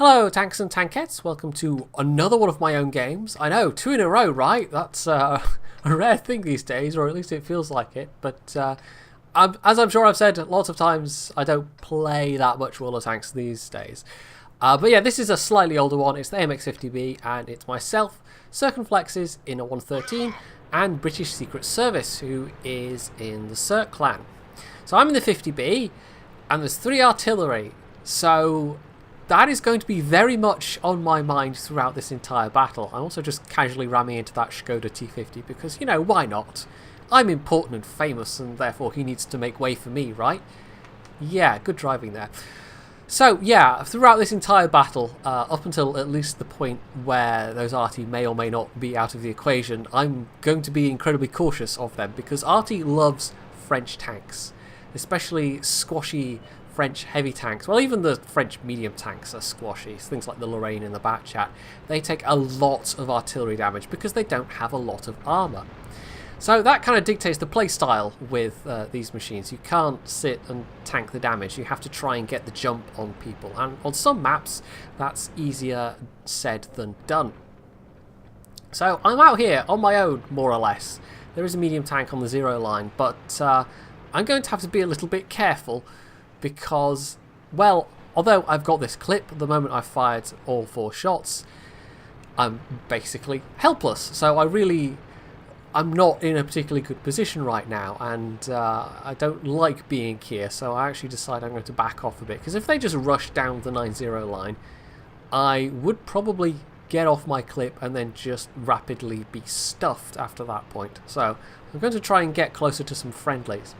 Hello tanks and tankettes, welcome to another one of my own games. I know, 2 in a row, right? That's a rare thing these days, or at least it feels like it. But as I'm sure I've said lots of times, I don't play that much World of Tanks these days. But yeah, this is a slightly older one. It's the AMX 50B, and it's myself, Circumflexes in a 113, and British Secret Service, who is in the Circ clan. So I'm in the 50B, and there's 3 artillery, so that is going to be very much on my mind throughout this entire battle. I'm also just casually ramming into that Skoda T50 because, you know, why not? I'm important and famous, and therefore he needs to make way for me, right? Yeah, good driving there. So, yeah, throughout this entire battle, up until at least the point where those arty may or may not be out of the equation, I'm going to be incredibly cautious of them because arty loves French tanks, especially squashy French heavy tanks. Well, even the French medium tanks are squashy. Things like the Lorraine and the Batchat. They take a lot of artillery damage because they don't have a lot of armour. So that kind of dictates the play style with these machines. You can't sit and tank the damage. You have to try and get the jump on people. And on some maps, that's easier said than done. So I'm out here on my own, more or less. There is a medium tank on the 0 line, but I'm going to have to be a little bit careful because, well, although I've got this clip, the moment I've fired all 4 shots, I'm basically helpless. So I'm not in a particularly good position right now, and I don't like being here, so I actually decide I'm going to back off a bit, because if they just rush down the 9-0 line, I would probably get off my clip and then just rapidly be stuffed after that point. So I'm going to try and get closer to some friendlies.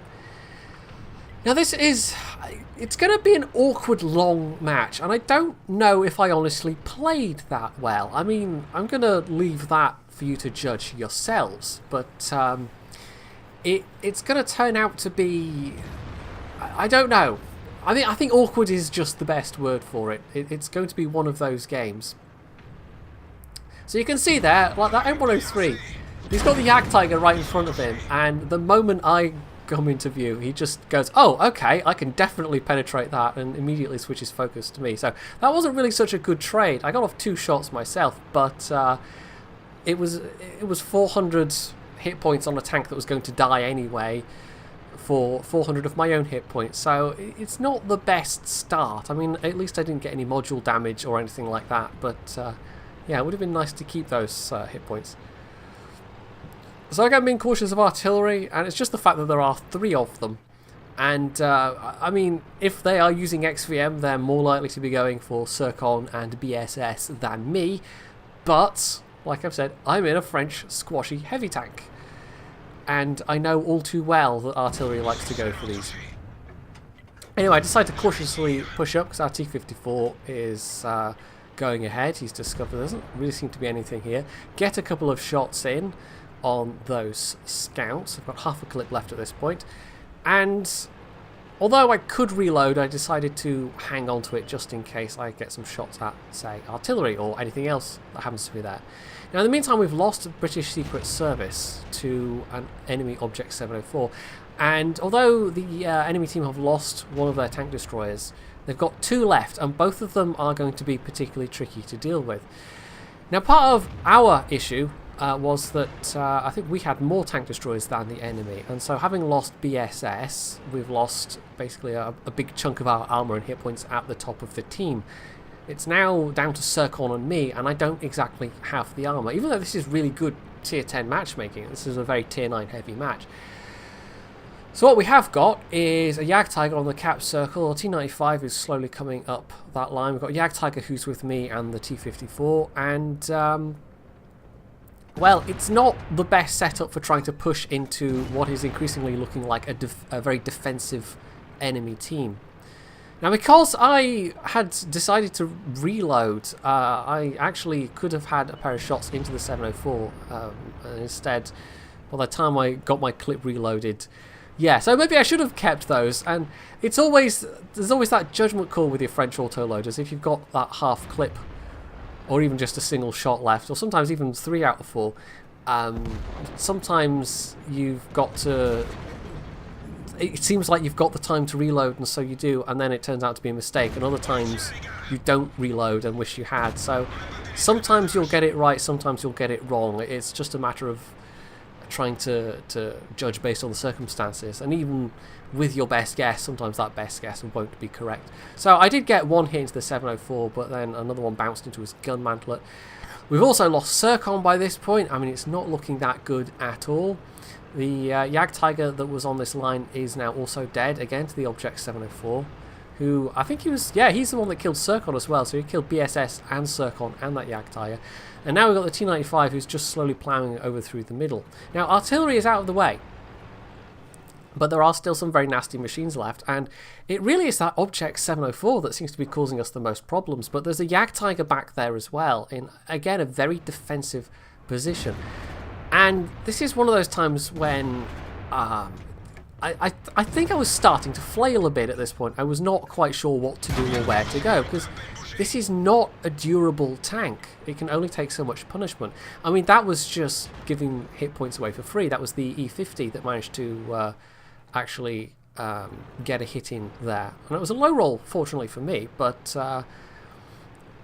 Now it's going to be an awkward long match, and I don't know if I honestly played that well. I mean, I'm going to leave that for you to judge yourselves, but it's going to turn out to be, I don't know. I think awkward is just the best word for it. It's going to be one of those games. So you can see there, like that M103, he's got the Jagdtiger right in front of him, and the moment I come into view, he just goes, oh, okay, I can definitely penetrate that, and immediately switches focus to me. So that wasn't really such a good trade. I got off 2 shots myself, but it was 400 hit points on a tank that was going to die anyway for 400 of my own hit points. So it's not the best start. I mean, at least I didn't get any module damage or anything like that, but yeah, it would have been nice to keep those hit points. So I'm being cautious of artillery, and it's just the fact that there are 3 of them. And, I mean, if they are using XVM, they're more likely to be going for Circon and BSS than me. But, like I've said, I'm in a French squashy heavy tank. And I know all too well that artillery likes to go for these. Anyway, I decided to cautiously push up because our T-54 is going ahead. He's discovered there doesn't really seem to be anything here. Get a couple of shots in on those scouts. I've got half a clip left at this point, and although I could reload, I decided to hang on to it just in case I get some shots at, say, artillery or anything else that happens to be there. Now, in the meantime, we've lost British Secret Service to an enemy Object 704, and although the enemy team have lost one of their tank destroyers, they've got 2 left, and both of them are going to be particularly tricky to deal with. Now, part of our issue was that I think we had more tank destroyers than the enemy, and so having lost BSS, we've lost basically a big chunk of our armour and hit points at the top of the team. It's now down to Circon and me, and I don't exactly have the armour, even though this is really good tier 10 matchmaking. This is a very tier 9 heavy match. So what we have got is a Jagdtiger on the cap circle. The T95 is slowly coming up that line. We've got Jagdtiger who's with me and the T54, and well, it's not the best setup for trying to push into what is increasingly looking like a very defensive enemy team. Now, because I had decided to reload, I actually could have had a pair of shots into the 704, and instead, by the time I got my clip reloaded, yeah, so maybe I should have kept those. And there's always that judgment call with your French autoloaders. If you've got that half clip, or even just a single shot left, or sometimes even 3 out of 4, sometimes you've got to it seems like you've got the time to reload, and so you do, and then it turns out to be a mistake, and other times you don't reload and wish you had. So sometimes you'll get it right, sometimes you'll get it wrong. It's just a matter of trying to judge based on the circumstances, and even with your best guess, sometimes that best guess won't be correct. So I did get one hit into the 704, but then another one bounced into his gun mantlet. We've also lost Circon by this point. I mean, it's not looking that good at all. The Jagdtiger that was on this line is now also dead, again to the Object 704, who I think he was, yeah, he's the one that killed Circon as well, so he killed BSS and Circon and that Jagdtiger. And now we've got the T-95 who's just slowly ploughing over through the middle. Now, artillery is out of the way, but there are still some very nasty machines left, and it really is that Object 704 that seems to be causing us the most problems. But there's a Jagdtiger back there as well, in, again, a very defensive position. And this is one of those times when I think I was starting to flail a bit at this point. I was not quite sure what to do or where to go, because this is not a durable tank. It can only take so much punishment. I mean, that was just giving hit points away for free. That was the E50 that managed to actually get a hit in there. And it was a low roll, fortunately for me, but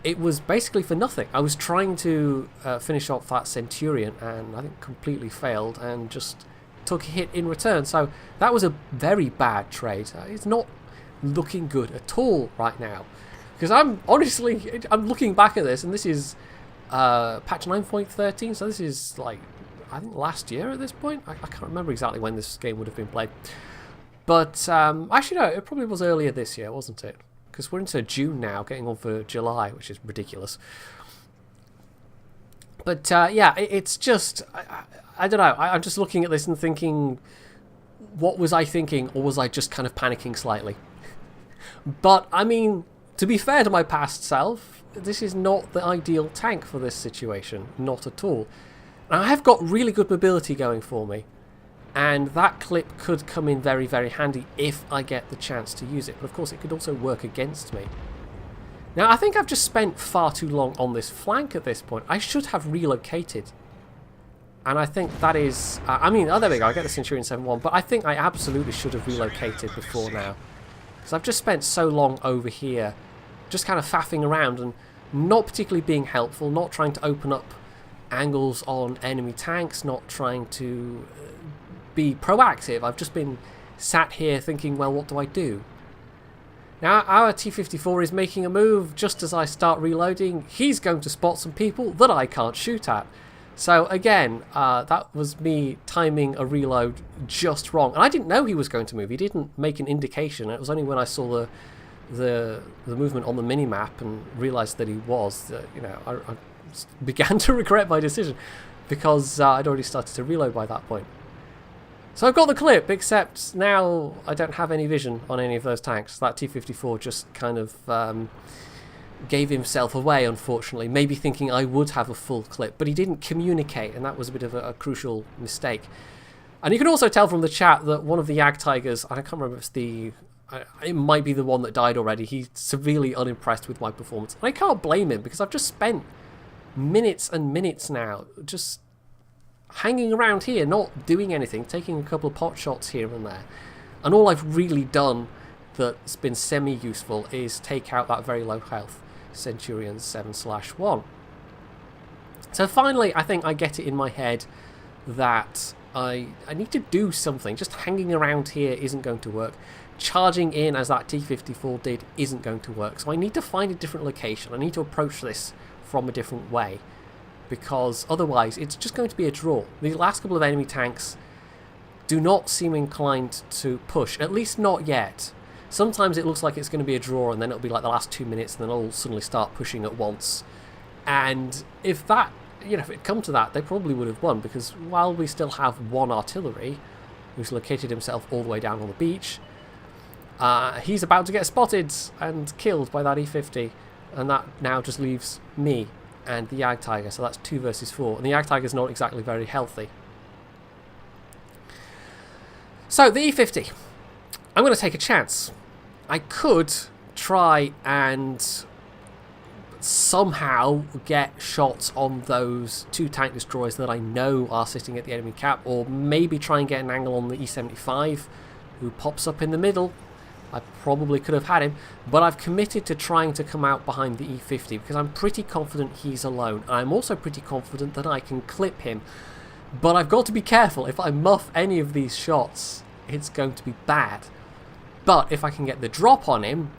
it was basically for nothing. I was trying to finish off that Centurion, and I think completely failed, and just took a hit in return. So that was a very bad trade. It's not looking good at all right now. Because I'm looking back at this, and this is patch 9.13, so this is like, I think last year at this point. I can't remember exactly when this game would have been played. But actually no, it probably was earlier this year, wasn't it? Because we're into June now, getting on for July, which is ridiculous. But yeah, it's just, I don't know, I'm just looking at this and thinking, what was I thinking, or was I just kind of panicking slightly? But, I mean, to be fair to my past self, this is not the ideal tank for this situation, not at all. And I have got really good mobility going for me, and that clip could come in very, very handy if I get the chance to use it. But of course it could also work against me. Now I think I've just spent far too long on this flank at this point. I should have relocated. And I think that is... I mean, oh there we go, I get the Centurion 7-1, but I think I absolutely should have relocated before now. Because I've just spent so long over here, just kind of faffing around and not particularly being helpful, not trying to open up angles on enemy tanks, not trying to be proactive. I've just been sat here thinking, well, what do I do? Now, our T-54 is making a move just as I start reloading. He's going to spot some people that I can't shoot at. So again, that was me timing a reload just wrong. And I didn't know he was going to move. He didn't make an indication. It was only when I saw the movement on the minimap and realised that he was, that, you know, I began to regret my decision, because I'd already started to reload by that point. So I've got the clip, except now I don't have any vision on any of those tanks. That T-54 just kind of gave himself away, unfortunately, maybe thinking I would have a full clip, but he didn't communicate, and that was a bit of a crucial mistake. And you can also tell from the chat that one of the Jagdtigers, I can't remember if it's the... it might be the one that died already, he's severely unimpressed with my performance. And I can't blame him, because I've just spent minutes and minutes now just hanging around here, not doing anything, taking a couple of pot shots here and there. And all I've really done that's been semi-useful is take out that very low health Centurion 7/1. So finally, I think I get it in my head that I need to do something. Just hanging around here isn't going to work. Charging in, as that T-54 did, isn't going to work. So I need to find a different location. I need to approach this from a different way, because otherwise it's just going to be a draw. The last couple of enemy tanks do not seem inclined to push, at least not yet. Sometimes it looks like it's going to be a draw, and then it'll be like the last 2 minutes, and then I'll suddenly start pushing at once. And if that, you know, if it come to that, they probably would have won, because while we still have one artillery who's located himself all the way down on the beach, he's about to get spotted and killed by that E50, and that now just leaves me and the Jagdtiger, so that's 2 versus 4, and the Jagdtiger's not exactly very healthy. So the E50, I'm going to take a chance. I could try and somehow get shots on those 2 tank destroyers that I know are sitting at the enemy cap, or maybe try and get an angle on the E75, who pops up in the middle. I probably could have had him, but I've committed to trying to come out behind the E50 because I'm pretty confident he's alone. I'm also pretty confident that I can clip him, but I've got to be careful. If I muff any of these shots, it's going to be bad. But if I can get the drop on him,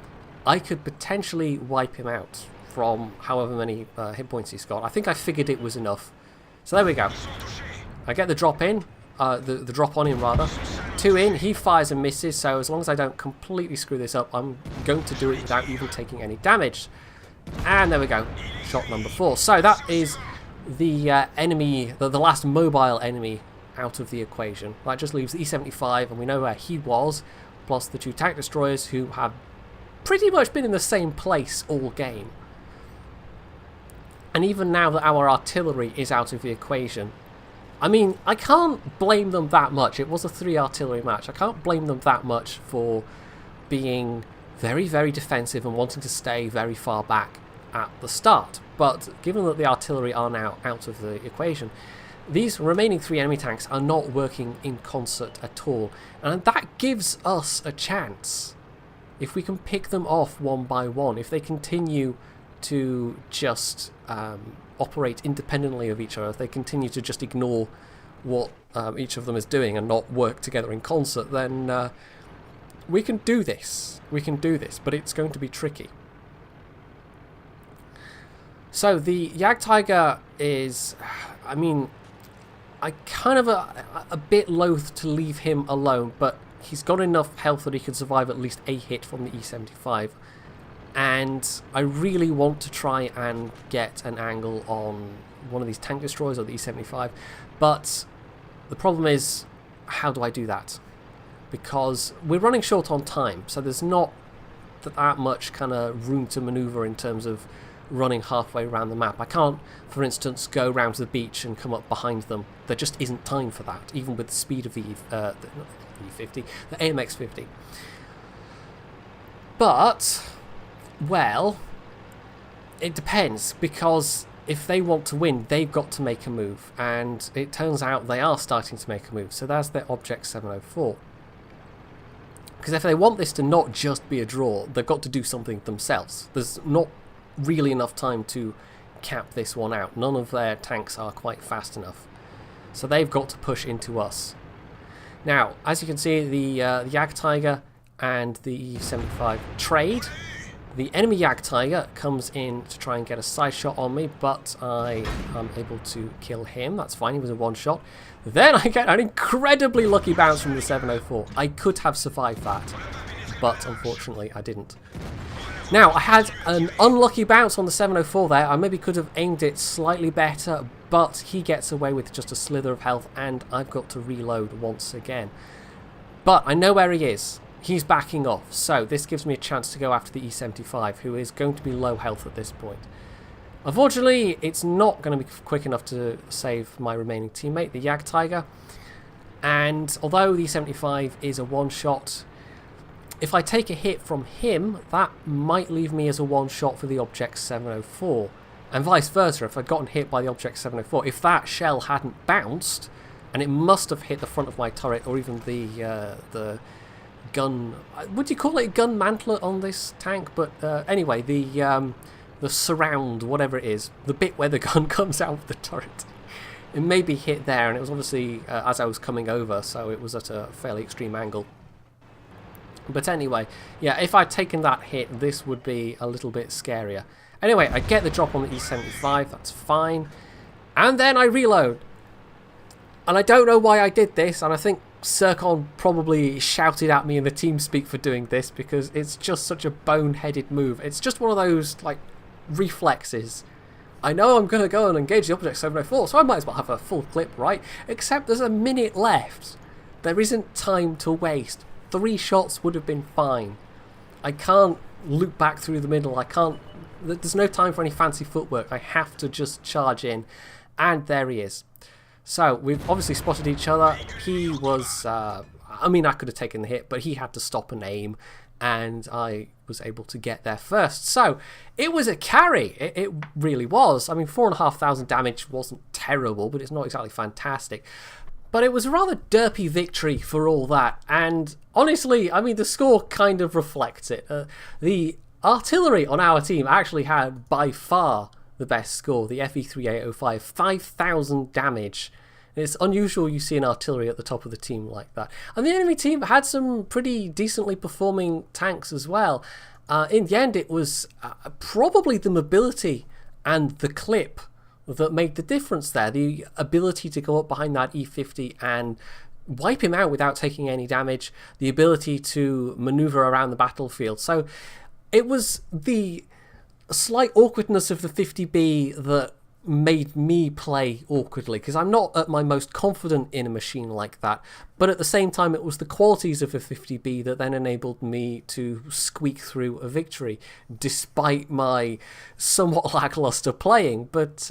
I could potentially wipe him out from however many hit points he's got. I think I figured it was enough. So there we go. I get the drop in, the drop on him rather. 2 in, he fires and misses, so as long as I don't completely screw this up, I'm going to do it without even taking any damage. And there we go, shot number 4. So that is the enemy, the last mobile enemy out of the equation. That just leaves the E75, and we know where he was, plus the 2 tank destroyers who have pretty much been in the same place all game. And even now that our artillery is out of the equation, I mean, I can't blame them that much. It was a 3 artillery match. I can't blame them that much for being very, very defensive and wanting to stay very far back at the start. But given that the artillery are now out of the equation, these remaining 3 enemy tanks are not working in concert at all. And that gives us a chance. If we can pick them off one by one, if they continue to just operate independently of each other, if they continue to just ignore what each of them is doing and not work together in concert, then we can do this. We can do this, but it's going to be tricky. So the Jagdtiger is, I mean, I kind of a bit loath to leave him alone, but he's got enough health that he can survive at least a hit from the E75. And I really want to try and get an angle on one of these tank destroyers or the E75, but the problem is, how do I do that? Because we're running short on time, so there's not that much kind of room to maneuver in terms of running halfway around the map. I can't, for instance, go round to the beach and come up behind them. There just isn't time for that, even with the speed of the E50, the AMX 50. But, well, it depends, because if they want to win, they've got to make a move, and it turns out they are starting to make a move. So there's their Object 704. Because if they want this to not just be a draw, they've got to do something themselves. There's not really enough time to cap this one out. None of their tanks are quite fast enough. So they've got to push into us. Now, as you can see, the Jagdtiger and the E75 trade. The enemy Jagdtiger comes in to try and get a side shot on me, but I am able to kill him. That's fine, he was a one shot. Then I get an incredibly lucky bounce from the 704. I could have survived that, but unfortunately I didn't. Now, I had an unlucky bounce on the 704 there. I maybe could have aimed it slightly better, but he gets away with just a slither of health, and I've got to reload once again. But I know where he is. He's backing off, so this gives me a chance to go after the E75, who is going to be low health at this point. Unfortunately, it's not going to be quick enough to save my remaining teammate, the Jagdtiger. And although the E75 is a one-shot, if I take a hit from him, that might leave me as a one-shot for the Object 704. And vice versa, if I'd gotten hit by the Object 704, if that shell hadn't bounced, and it must have hit the front of my turret, or even the gun, would you call it a gun mantlet on this tank? But anyway, the surround, whatever it is, the bit where the gun comes out of the turret, it may be hit there, and it was obviously as I was coming over, so it was at a fairly extreme angle. But anyway, yeah, if I'd taken that hit, this would be a little bit scarier. Anyway, I get the drop on the E75, that's fine, and then I reload. And I don't know why I did this, and I think Seafalcon probably shouted at me in the TeamSpeak for doing this, because it's just such a boneheaded move. It's just one of those, like, reflexes. I know I'm going to go and engage the Object 704, so I might as well have a full clip, right? Except there's a minute left. There isn't time to waste. 3 shots would have been fine. I can't loop back through the middle. I can't... There's no time for any fancy footwork. I have to just charge in. And there he is. So, we've obviously spotted each other. He was... I mean, I could have taken the hit, but he had to stop and aim. And I was able to get there first. So, it was a carry. It really was. I mean, 4,500 damage wasn't terrible, but it's not exactly fantastic. But it was a rather derpy victory for all that, and honestly, I mean, the score kind of reflects it. The artillery on our team actually had by far the best score, the FE3805, 5,000 damage. It's unusual you see an artillery at the top of the team like that. And the enemy team had some pretty decently performing tanks as well. In the end, it was probably the mobility and the clip that made the difference there. The ability to go up behind that E50 and wipe him out without taking any damage. The ability to maneuver around the battlefield. So it was the slight awkwardness of the 50B that made me play awkwardly, because I'm not at my most confident in a machine like that, but at the same time it was the qualities of a 50B that then enabled me to squeak through a victory despite my somewhat lackluster playing. But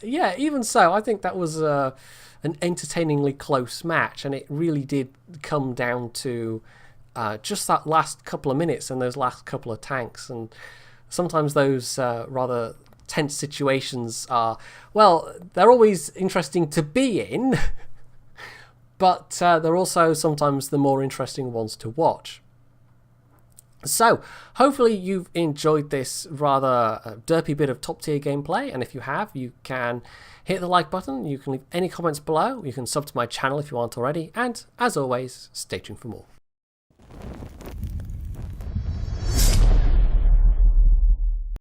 yeah, even so, I think that was an entertainingly close match, and it really did come down to just that last couple of minutes and those last couple of tanks. And sometimes those rather tense situations are, well, they're always interesting to be in, but they're also sometimes the more interesting ones to watch. So hopefully you've enjoyed this rather derpy bit of top tier gameplay, and if you have, you can hit the like button, you can leave any comments below, you can sub to my channel if you aren't already, and as always, stay tuned for more.